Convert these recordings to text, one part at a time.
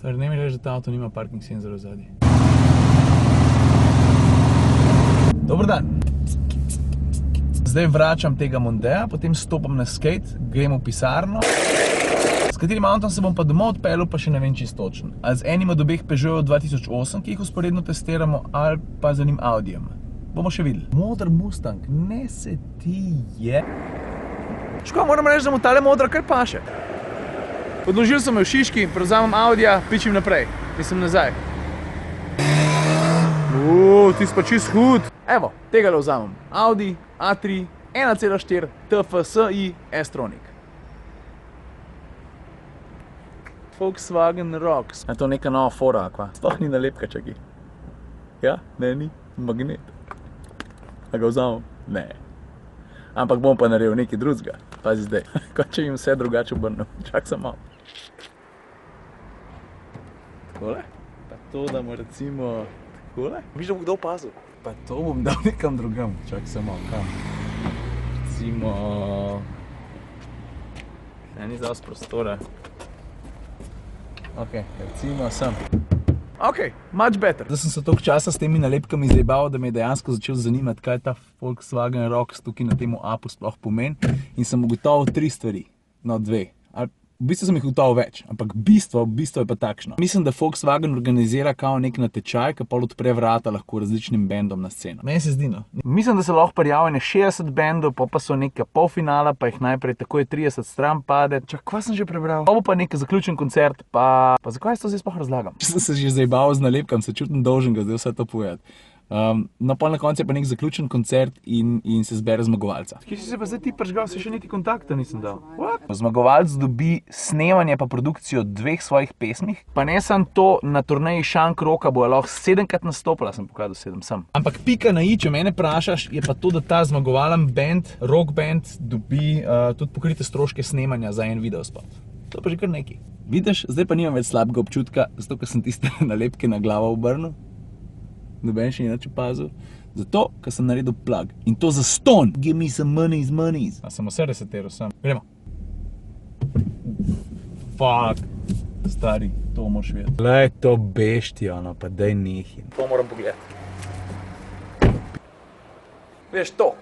Stari, ne mi reči, da ta avto nima parking senzorja zadnji. Dober dan. Zdaj vračam tega Mondeja, potem stopam na skate, grem v pisarno. S katerim avtom se bom pa domov odpeljal, pa še ne vem čisto točno. Ali z enim od obeh Peugeotov 2008, ki jih usporedno testiramo, ali pa z enim Audijem. Bomo še videli. Moder Mustang, ne se ti je. Škoda, moram reči, da mu tale modra kar paše. Odložil sem jo v Šiški, prevzamem Audija, pičim naprej. Mislim nazaj. Ti si pa čist hud. Evo, tega le vzamem. Audi A3 1.4 TFSI S-Tronic. Volkswagen Rocks. Je to neka nova fora, akva? Sploh ni nalepka, čaki. Ja, ne, ni. Magnet. A ga vzamem? Ne. Ampak bom pa naredil nekaj drugega. Pazi zdaj. Kot če jim vse drugače obrnem. Čak sem malo. Takole? Pa to, da mu recimo... Takole? Viš, da bo kdo opazil? Pa to bom dal nekam drugam. Čak sem malo, kam? Recimo... Ne, ni zdal z prostora. Ok, recimo sem. Ok, much better. Zdaj sem se toliko časa s temi nalepkami zajebal, da me je dejansko začel zanimati, kaj ta Volkswagen Rocks tukaj na temu apu sploh pomeni. In sem ugotovil 3 stvari. No, 2. V bistvu sem jih ugotovil več, ampak bistvo je pa takšno. Mislim, da Volkswagen organizira kao nek natečaj, ki pol odpre vrata lahko različnim bendom na sceno. Meni se zdi, no. Mislim, da se lahko prijavijo 60 bendov, pa so neka polfinala, pa jih najprej tako je 30 stran pade. Čak, kva sem že prebral? Pa bo pa nek zaključen koncert, pa zakaj se to zdaj sploh razlagam? Če sem se že zajebal z nalepkam, se čutim dolžen ga zdaj vse to povedati. Na pol na koncu je pa nek zaključen koncert in se zbere zmagovalca. Kje si se pa zdaj ti pržgal, se še niti kontakta nisem dal? What? Zmagovalc dobi snemanje pa produkcijo 2 svojih pesmih, pa ne samo to, na turneji Šank Rocka bo lahko 7krat nastopila, sem pokazal 7 sem. Ampak pika na i, če mene vprašaš, je pa to, da ta zmagovalen band, rock band, dobi tudi pokrite stroške snemanja za en videospot. To pa že kar nekaj. Vidiš, zdaj pa nimam več slabega občutka, zato ker sem tiste nalepke na glavo obrnil. Noben še ni nič opazil. Zato, ker sem naredil plug. In to za ston. Give me some monies. A sem vse resetiral sam. Gremo. Fuck. Stari, to moraš vedeti. Glej to beštijo, no, pa daj nehi. To moram pogledati. Veš, to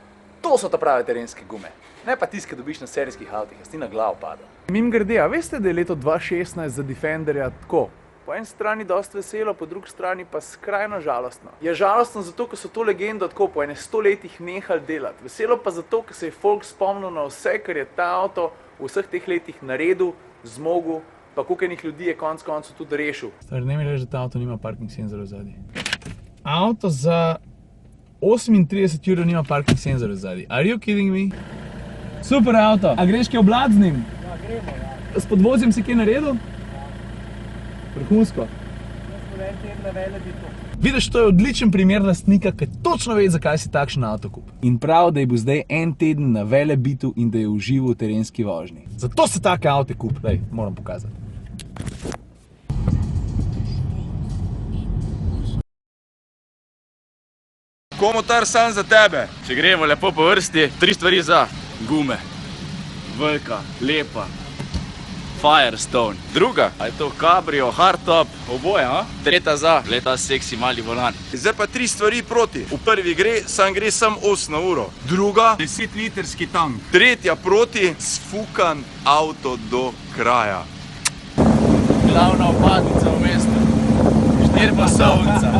so ta prave terenske gume. Ne pa tisti, ki dobiš na serijskih avtih, jaz ti na glavo padel. Mimogrede, a veste, da je leto 2016 za Defenderja tako? Po eni strani dosti veselo, po drugi strani pa skrajno žalostno. Je žalostno zato, ker so to legendo tako po 100 letih nehali delati. Veselo pa zato, ker se je folk spomnil na vse, kar je ta avto v vseh teh letih naredil, zmogel, pa koliko enih ljudi je konec koncev tudi rešil. Stari, ne mi reči, da ta avto nima parking senzorja zadnji. Avto za 38 evrov nima parking senzorja zadnji. Are you kidding me? Super avto. A greš kaj oblat z njim? Ja, gremo, ja. S podvozjem si kaj naredil? Vrhunsko. Jaz smo en teden na Velebitu. Vidiš, to je odličen primer lastnika, ki točno ve, zakaj si takšen avto kup. In prav, da je bil zdaj en teden na Velebitu in da je užival v terenski vožnji. Zato se take avte kup. Daj, moram pokazati. Komotar sam za tebe. Če gremo lepo po vrsti, 3 stvari za gume. Velika, lepa. Firestone. Druga. A je to cabrio, hardtop, oboje, a? Tretja za leta seksi mali volan. Zdaj pa 3 stvari proti. V prvi gre sam 8 na uro. Druga, 10 litrski tank. tretja proti, sfukan avto do kraja. Glavna opadnica v mestu. 4 pasovnica.